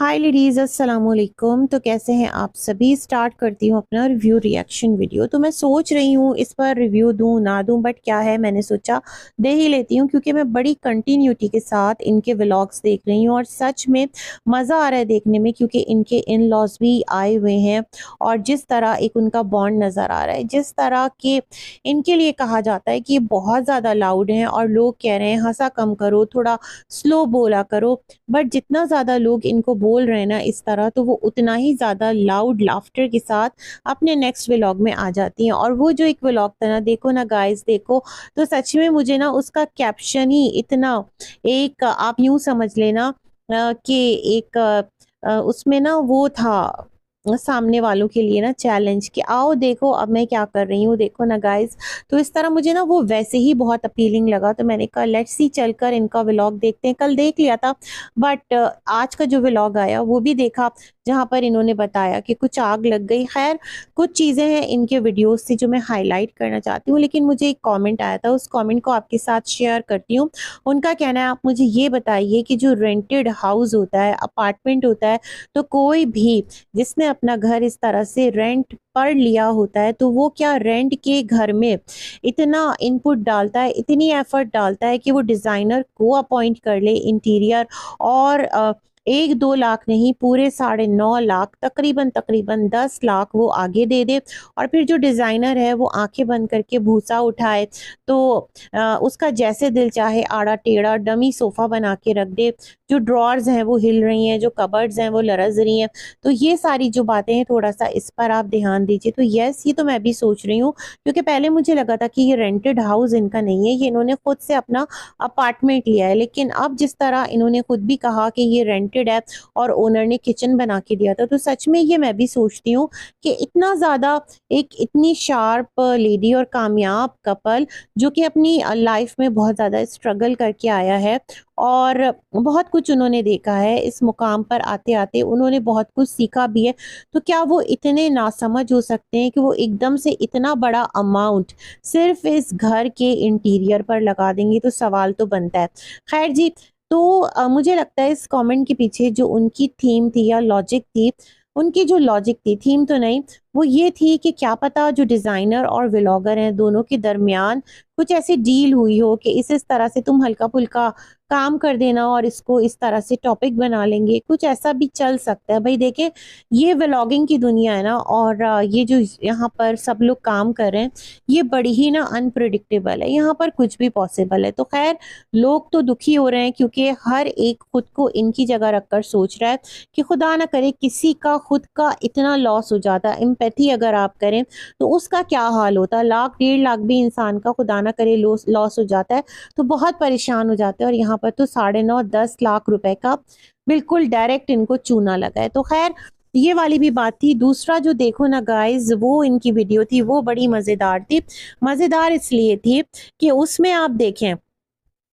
हाय ladies, अस्सलाम वालेकुम। तो कैसे हैं आप सभी। स्टार्ट करती हूँ अपना रिव्यू रिएक्शन वीडियो। तो मैं सोच रही हूँ इस पर रिव्यू दूँ ना दूँ, बट क्या है, मैंने सोचा दे ही लेती हूँ क्योंकि मैं बड़ी कंटिन्यूटी के साथ इनके व्लॉग्स देख रही हूँ और सच में मज़ा आ रहा है देखने में, क्योंकि इनके इन लॉज भी आए हुए हैं और जिस तरह एक उनका बॉन्ड नज़र आ रहा है, जिस तरह के इनके लिए कहा जाता है कि ये बहुत ज़्यादा लाउड हैं और लोग कह रहे हैं हंसा कम करो, थोड़ा स्लो बोला करो। बट जितना ज़्यादा लोग इनको बोल रहे हैं ना इस तरह, तो वो उतना ही ज़्यादा लाउड लाफ्टर के साथ अपने नेक्स्ट व्लॉग में आ जाती हैं। और वो जो एक व्लॉग था ना, देखो ना गाइस, देखो, तो सच में मुझे ना उसका कैप्शन ही इतना, एक आप यूं समझ लेना कि एक उसमें ना वो था सामने वालों के लिए ना चैलेंज कि आओ देखो अब मैं क्या कर रही हूँ, देखो ना गाइस। तो इस तरह मुझे ना वो वैसे ही बहुत अपीलिंग लगा, तो मैंने कहा लेट्स सी चलकर इनका व्लॉग देखते हैं। कल देख लिया था, बट आज का जो व्लॉग आया वो भी देखा, जहाँ पर इन्होंने बताया कि कुछ आग लग गई। खैर, कुछ चीज़ें हैं इनके वीडियोस से जो मैं हाईलाइट करना चाहती हूँ, लेकिन मुझे एक कमेंट आया था, उस कमेंट को आपके साथ शेयर करती हूँ। उनका कहना है, आप मुझे ये बताइए कि जो रेंटेड हाउस होता है, अपार्टमेंट होता है, तो कोई भी जिसने अपना घर इस तरह से रेंट पर लिया होता है, तो वो क्या रेंट के घर में इतना इनपुट डालता है, इतनी एफर्ट डालता है कि वो डिज़ाइनर को अपॉइंट कर ले इंटीरियर, और 1-2 लाख नहीं, पूरे 9.5 लाख, तकरीबन तकरीबन 10 लाख वो आगे दे दे। और फिर जो डिज़ाइनर है वो आंखें बंद करके भूसा उठाए, तो उसका जैसे दिल चाहे आड़ा टेढ़ा डमी सोफ़ा बना के रख दे। जो ड्रॉर्स हैं वो हिल रही हैं, जो कबर्ड्स हैं वो लरज़ रही हैं। तो ये सारी जो बातें हैं, थोड़ा-सा इस पर आप ध्यान दीजिए। तो येस, ये तो मैं भी सोच रही हूँ, क्योंकि पहले मुझे लगा था कि ये रेंटेड हाउस इनका नहीं है, ये इन्होंने खुद से अपना अपार्टमेंट लिया है। लेकिन अब जिस तरह इन्होंने खुद भी कहा कि ये रेंटेड है और ओनर ने किचन बना के दिया था, तो सच में ये मैं भी सोचती हूँ कि इतना ज़्यादा एक इतनी शार्प लेडी और कामयाब कपल, जो कि अपनी लाइफ में बहुत ज़्यादा स्ट्रगल करके आया है और बहुत कुछ उन्होंने देखा है, इस मुकाम पर आते-आते उन्होंने बहुत कुछ सीखा भी है। तो क्या वो इतने नासमझ हो सकते हैं कि वो एकदम से इतना बड़ा अमाउंट सिर्फ़ इस घर के इंटीरियर पर लगा देंगे? तो सवाल तो बनता है। ख़ैर जी, तो मुझे लगता है इस कमेंट के पीछे जो उनकी थीम थी या लॉजिक थी, उनकी जो लॉजिक थी, थीम तो नहीं, वो ये थी कि क्या पता जो डिज़ाइनर और व्लॉगर हैं, दोनों के दरमियान कुछ ऐसी डील हुई हो कि इस तरह से तुम हल्का-फुल्का काम कर देना और इसको इस तरह से टॉपिक बना लेंगे, कुछ ऐसा भी चल सकता है। भई देखिए, ये व्लॉगिंग की दुनिया है ना, और ये जो यहाँ पर सब लोग काम कर रहे हैं, ये बड़ी ही ना अनप्रेडिक्टेबल है, यहाँ पर कुछ भी पॉसिबल है। तो ख़ैर, लोग तो दुखी हो रहे हैं क्योंकि हर एक खुद को इनकी जगह रखकर सोच रहा है कि खुदा ना करे किसी का खुद का इतना लॉस हो जाता, एम्पैथी अगर आप करें, तो उसका क्या हाल होता। लाख, 1.5 लाख भी इंसान का खुदा ना करे लॉस लॉस हो जाता है, तो बहुत परेशान हो जाते हैं। और यहाँ पर तो 9.5-10 लाख रुपए का बिल्कुल डायरेक्ट इनको चूना लगा है। तो खैर, ये वाली भी बात थी। दूसरा जो देखो ना गाइस, वो इनकी वीडियो थी, वो बड़ी मज़ेदार थी। मज़ेदार इसलिए थी कि उसमें आप देखें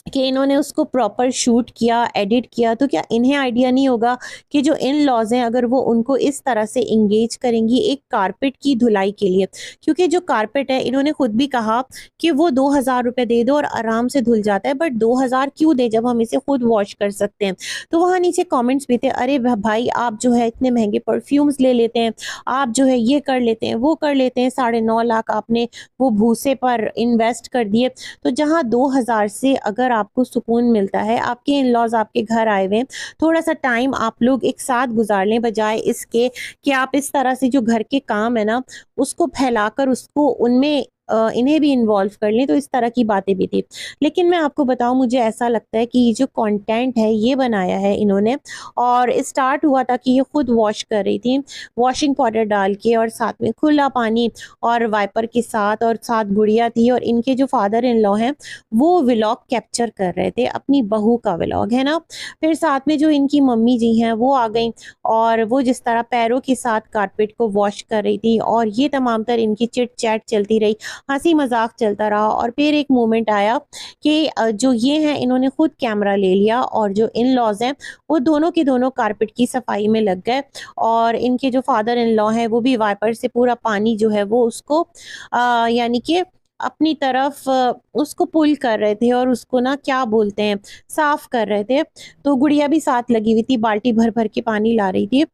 कि इन्होंने उसको प्रॉपर शूट किया, एडिट किया, तो क्या इन्हें आइडिया नहीं होगा कि जो इन-लॉज़ हैं, अगर वो उनको इस तरह से एंगेज करेंगी एक कारपेट की धुलाई के लिए, क्योंकि जो कारपेट है, इन्होंने खुद भी कहा कि वो 2,000 रुपए दे दो और आराम से धुल जाता है, बट 2,000 क्यों दें जब हम इसे खुद वॉश कर सकते हैं। तो वहाँ नीचे कमेंट्स भी थे, अरे भाई, आप जो है इतने महँगे परफ्यूम्स ले लेते हैं, आप जो है ये कर लेते हैं, वो कर लेते हैं, 9.5 लाख आपने वो भूसे पर इन्वेस्ट कर दिए। तो जहाँ 2,000 से अगर आपको सुकून मिलता है, आपके इन-लॉज़ आपके घर आए हुए हैं, थोड़ा-सा टाइम आप लोग एक साथ गुज़ार लें, बजाए इसके कि आप इस तरह से जो घर के काम है ना, उसको फैलाकर उसको उनमें इन्हें भी इन्वॉल्व कर लें, तो इस तरह की बातें भी थी। लेकिन मैं आपको बताऊँ, मुझे ऐसा लगता है कि ये जो कंटेंट है, ये बनाया है इन्होंने, और स्टार्ट हुआ था कि ये खुद वॉश कर रही थी, वॉशिंग पाउडर डाल के और साथ में खुला पानी और वाइपर के साथ, और साथ गुड़िया थी, और इनके जो फादर इन लॉ हैं, वो व्लॉग कैप्चर कर रहे थे, अपनी बहू का व्लॉग, है ना। फिर साथ में जो इनकी मम्मी जी हैं वो आ गईं, और वो जिस तरह पैरों के साथ कारपेट को वॉश कर रही थी, और ये तमाम तर इनकी चिट-चैट चलती रही, हँसी-मज़ाक चलता रहा। और फिर एक मोमेंट आया कि जो ये हैं, इन्होंने खुद कैमरा ले लिया, और जो इन-लॉज़ हैं, वो दोनों के दोनों कारपेट की सफाई में लग गए, और इनके जो फादर इन लॉ हैं, वो भी वाइपर से पूरा पानी जो है वो उसको यानी कि अपनी तरफ उसको पुल कर रहे थे और उसको ना क्या बोलते हैं, साफ कर रहे थे। तो गुड़िया भी साथ लगी हुई थी, बाल्टी भर भर के पानी ला रही थी।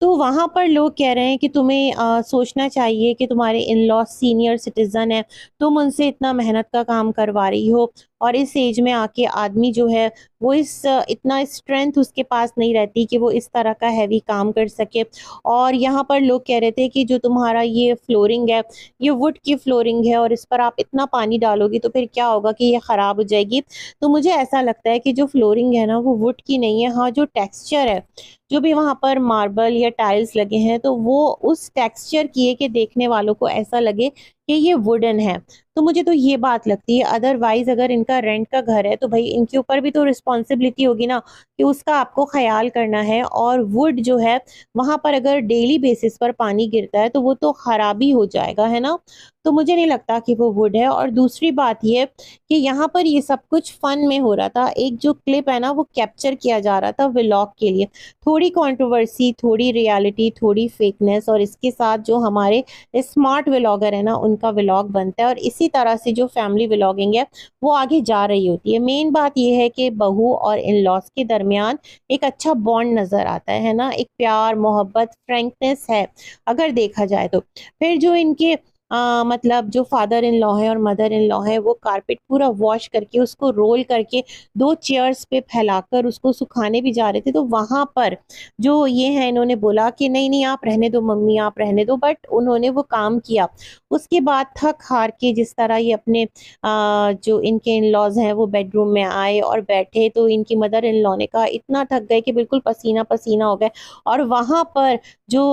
तो वहाँ पर लोग कह रहे हैं कि तुम्हें सोचना चाहिए कि तुम्हारे इन-लॉ सीनियर सिटीज़न हैं, तुम उनसे इतना मेहनत का काम करवा रही हो और इस एज में आके आदमी जो है वो इतना स्ट्रेंथ उसके पास नहीं रहती कि वो इस तरह का हैवी काम कर सके। और यहाँ पर लोग कह रहे थे कि जो तुम्हारा ये फ्लोरिंग है, ये वुड की फ्लोरिंग है और इस पर आप इतना पानी डालोगी तो फिर क्या होगा कि ये ख़राब हो जाएगी। तो मुझे ऐसा लगता है कि जो फ्लोरिंग है ना वो वुड की नहीं है, हाँ, जो टेक्सचर है, जो भी वहाँ पर मार्बल या टाइल्स लगे हैं तो वो उस टेक्सचर की है कि देखने वालों को ऐसा लगे कि ये वुडन है। तो मुझे तो ये बात लगती है, अदरवाइज़ अगर इनका रेंट का घर है तो भई इनके ऊपर भी तो रिस्पॉन्सिबिलिटी होगी ना कि उसका आपको ख़याल करना है। और वुड जो है वहाँ पर अगर डेली बेसिस पर पानी गिरता है तो वो तो ख़राब ही हो जाएगा, है ना? तो मुझे नहीं लगता कि वो वुड है। और दूसरी बात ये कि यहाँ पर ये सब कुछ फ़न में हो रहा था। एक जो क्लिप है ना वो कैप्चर किया जा रहा था व्लॉग के लिए। थोड़ी कंट्रोवर्सी, थोड़ी रियलिटी, थोड़ी फेकनेस और इसके साथ जो हमारे स्मार्ट व्लॉगर है ना उनका व्लॉग बनता है और इसी तरह से जो फैमिली व्लॉगिंग है वो आगे जा रही होती है। मेन बात ये है कि बहू और इन-लॉज़ के दरमियान एक अच्छा बॉन्ड नज़र आता है ना? एक प्यार, मोहब्बत, फ्रैंकनेस है, अगर देखा जाए तो। फिर जो इनके मतलब जो फादर इन लॉ है और मदर इन लॉ है वो कारपेट पूरा वॉश करके उसको रोल करके 2 चेयर्स पे फैलाकर उसको सुखाने भी जा रहे थे। तो वहाँ पर जो ये हैं इन्होंने बोला कि नहीं, नहीं आप रहने दो मम्मी, आप रहने दो, बट उन्होंने वो काम किया। उसके बाद थक-हार के जिस तरह ये अपने जो इनके इन-लॉज़ हैं वो बेडरूम में आए और बैठे तो इनकी मदर इन लॉ ने कहा इतना थक गए कि बिल्कुल पसीना-पसीना हो गए। और वहाँ पर जो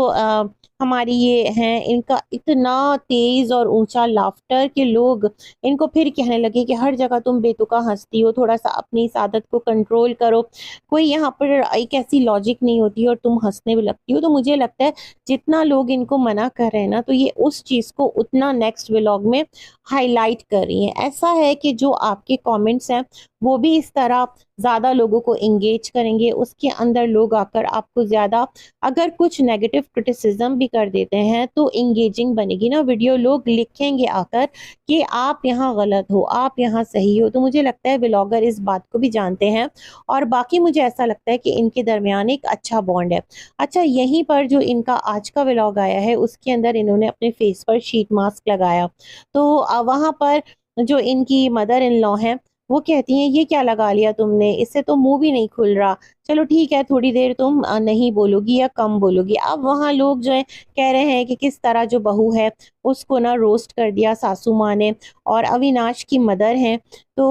हमारी ये हैं इनका इतना तेज़ और ऊँचा लाफ्टर कि लोग इनको फिर कहने लगे कि हर जगह तुम बेतुका हँसती हो, थोड़ा-सा अपनी इस आदत को कंट्रोल करो। कोई यहाँ पर एक ऐसी लॉजिक नहीं होती है और तुम हँसने भी लगती हो। तो मुझे लगता है जितना लोग इनको मना कर रहे हैं ना, तो ये उस चीज़ को उतना नेक्स्ट व्लॉग में हाइलाइट कर रही हैं। ऐसा है कि जो आपके कमेंट्स हैं, वो भी इस तरह ज़्यादा लोगों को एंगेज करेंगे। उसके अंदर लोग आकर आपको ज़्यादा अगर कुछ नेगेटिव क्रिटिसिज़्म भी कर देते हैं, तो एंगेजिंग बनेगी ना वीडियो। लोग लिखेंगे आकर कि आप यहाँ गलत हो, आप यहाँ सही हो। तो मुझे लगता है व्लॉगर इस बात को भी जानते हैं और बाकी मुझे ऐसा लगता है कि इनके दरमियान एक अच्छा बॉन्ड है। अच्छा, यहीं पर जो इनका आज का व्लॉग आया है उसके अंदर इन्होंने अपने फेस पर शीट मास्क लगाया। तो वहाँ पर जो इनकी मदर इन लॉ हैं वो कहती हैं ये क्या लगा लिया तुमने? इससे तो मुँह भी नहीं खुल रहा। चलो ठीक है, थोड़ी देर तुम नहीं बोलोगी या कम बोलोगी। अब वहाँ लोग जो हैं कह रहे हैं कि किस तरह जो बहू है उसको ना रोस्ट कर दिया सासू माँ ने। और अविनाश की मदर हैं तो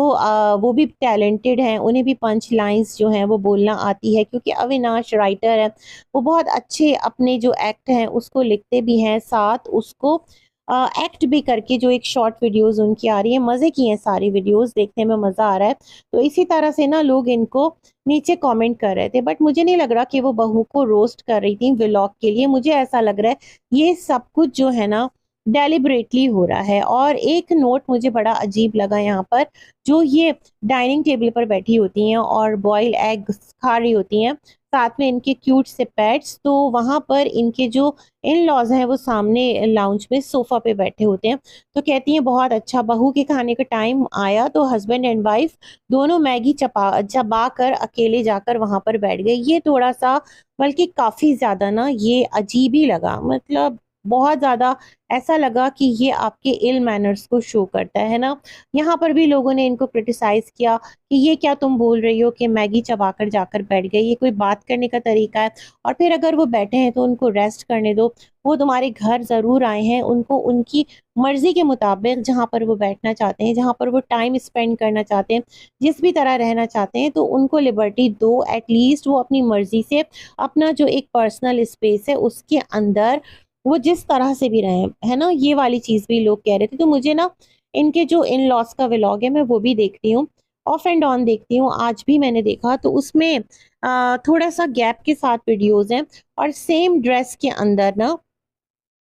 वो भी टैलेंटेड हैं, उन्हें भी पंच लाइन्स जो हैं वो बोलना आती है क्योंकि अविनाश राइटर है। वो बहुत अच्छे अपने जो एक्ट हैं उसको लिखते भी हैं, साथ उसको एक्ट भी करके जो एक शॉर्ट वीडियोज़ उनकी आ रही है, मज़े की हैं सारी वीडियोज़, देखने में मज़ा आ रहा है। तो इसी तरह से ना लोग इनको नीचे कमेंट कर रहे थे, बट मुझे नहीं लग रहा कि वो बहू को रोस्ट कर रही थी व्लॉग के लिए। मुझे ऐसा लग रहा है ये सब कुछ जो है ना डेलिबरेटली हो रहा है। और एक नोट मुझे बड़ा अजीब लगा यहाँ पर, जो ये डाइनिंग टेबल पर बैठी होती हैं और बॉइल्ड एग्स खा रही होती हैं, साथ में इनके क्यूट से पेट्स, तो वहाँ पर इनके जो इन-लॉज़ हैं वो सामने लाउंज में सोफ़ा पे बैठे होते हैं। तो कहती हैं बहुत अच्छा, बहू के खाने का टाइम आया तो हस्बैंड एंड वाइफ दोनों मैगी चबा कर अकेले जाकर वहाँ पर बैठ गए। ये थोड़ा-सा बल्कि काफ़ी ज़्यादा ना ये अजीब ही लगा। मतलब बहुत ज़्यादा ऐसा लगा कि ये आपके इल मैनर्स को शो करता है ना। यहाँ पर भी लोगों ने इनको क्रिटिसाइज़ किया कि ये क्या तुम बोल रही हो कि मैगी चबाकर जाकर बैठ गए, ये कोई बात करने का तरीका है? और फिर अगर वो बैठे हैं तो उनको रेस्ट करने दो। वो तुम्हारे घर ज़रूर आए हैं, उनको उनकी मर्ज़ी के मुताबिक जहाँ पर वो बैठना चाहते हैं, जहाँ पर वो टाइम स्पेंड करना चाहते हैं, जिस भी तरह रहना चाहते हैं, तो उनको लिबर्टी दो। एट लीस्ट वो अपनी मर्ज़ी से अपना जो एक पर्सनल स्पेस है उसके अंदर वो जिस तरह से भी रहें, है ना? ये वाली चीज़ भी लोग कह रहे थे। तो मुझे ना इनके जो इन-लॉज़ का व्लॉग है मैं वो भी देखती हूँ, ऑफ एंड ऑन देखती हूँ। आज भी मैंने देखा तो उसमें थोड़ा-सा गैप के साथ वीडियोज़ हैं और सेम ड्रेस के अंदर ना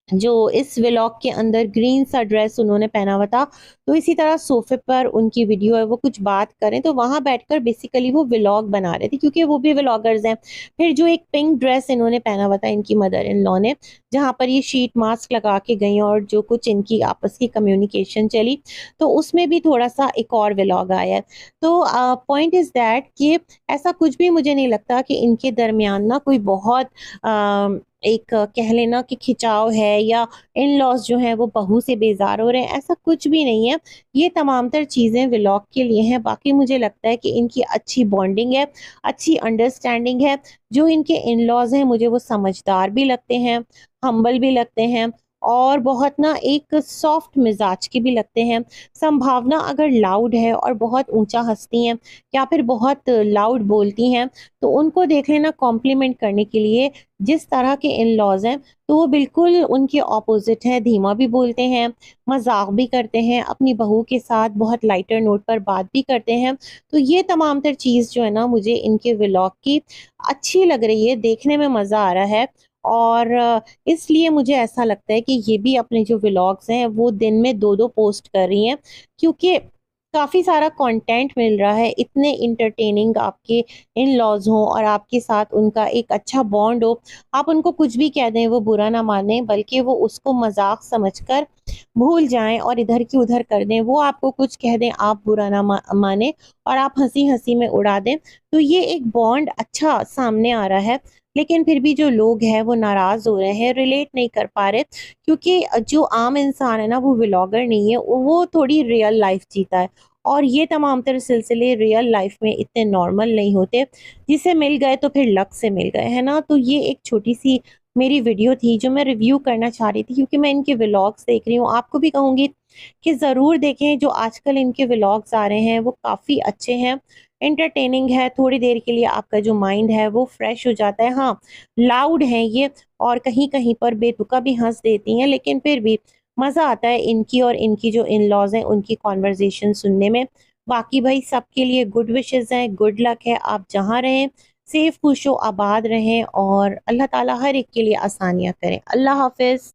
जो इस व्लॉग के अंदर ग्रीन सा ड्रेस उन्होंने पहना हुआ था, तो इसी तरह सोफे पर उनकी वीडियो है वो कुछ बात करें, तो वहां बैठकर बेसिकली वो व्लॉग बना रहे थे क्योंकि वो भी व्लॉगर्स हैं। फिर जो एक पिंक ड्रेस इन्होंने पहना हुआ था इनकी मदर इन लॉ ने, जहां पर ये शीट मास्क लगा के गई और जो कुछ इनकी आपस की कम्युनिकेशन चली, तो उसमें भी थोड़ा सा एक और व्लॉग आया है। तो पॉइंट इज दैट कि ऐसा कुछ भी मुझे नहीं लगता कि इनके दरमियान ना कोई बहुत एक कह लेना कि खिंचाव है या इन लॉज जो हैं वो बहू से बेजार हो रहे हैं, ऐसा कुछ भी नहीं है। ये तमाम तर चीज़ें व्लॉग के लिए हैं। बाकी मुझे लगता है कि इनकी अच्छी बॉन्डिंग है, अच्छी अंडरस्टैंडिंग है। जो इनके इन लॉज हैं मुझे वो समझदार भी लगते हैं, हम्बल भी लगते हैं और बहुत ना एक सॉफ्ट मिजाज के भी लगते हैं। संभावना अगर लाउड है और बहुत ऊंचा हंसती हैं या फिर बहुत लाउड बोलती हैं, तो उनको देख लेना कॉम्प्लीमेंट करने के लिए जिस तरह के इन लॉज हैं, तो वो बिल्कुल उनके ऑपोजिट है। धीमा भी बोलते हैं, मजाक भी करते हैं, अपनी बहू के साथ बहुत लाइटर नोट पर बात भी करते हैं। तो ये तमाम तर चीज़ जो है ना मुझे इनके व्लॉग की अच्छी लग रही है, देखने में मज़ा आ रहा है। और इसलिए मुझे ऐसा लगता है कि ये भी अपने जो व्लॉग्स हैं वो दिन में 2-2 पोस्ट कर रही हैं, क्योंकि काफ़ी सारा कंटेंट मिल रहा है। इतने इंटरटेनिंग आपके इन लॉज हों और आपके साथ उनका एक अच्छा बॉन्ड हो, आप उनको कुछ भी कह दें वो बुरा ना माने, बल्कि वो उसको मजाक समझकर भूल जाएं और इधर की उधर कर दें। वो आपको कुछ कह दें, आप बुरा ना माने और आप हंसी हंसी में उड़ा दें। तो ये एक बॉन्ड अच्छा सामने आ रहा है। लेकिन फिर भी जो लोग हैं वो नाराज हो रहे हैं, रिलेट नहीं कर पा रहे, क्योंकि जो आम इंसान है ना वो व्लॉगर नहीं है, वो थोड़ी रियल लाइफ जीता है। और ये तमाम तरह सिलसिले रियल लाइफ में इतने नॉर्मल नहीं होते। जिसे मिल गए तो फिर लक से मिल गए, है ना। तो ये एक छोटी सी मेरी वीडियो थी जो मैं रिव्यू करना चाह रही थी, क्योंकि मैं इनके व्लॉग्स देख रही हूँ। आपको भी कहूँगी कि ज़रूर देखें, जो आजकल इनके व्लॉग्स आ रहे हैं वो काफ़ी अच्छे हैं, एंटरटेनिंग है। थोड़ी देर के लिए आपका जो माइंड है वो फ्रेश हो जाता है। हाँ, लाउड हैं ये और कहीं कहीं पर बेतुका भी हंस देती हैं, लेकिन फिर भी मज़ा आता है इनकी और इनकी जो इन लॉज हैं उनकी कॉन्वर्जेशन सुनने में। बाकी भाई सबके लिए गुड विशेज़ हैं, गुड लक है। आप जहाँ रहें सेफ खुशो आबाद रहें और अल्लाह ताला हर एक के लिए आसानियाँ करें। अल्लाह हाफिज़।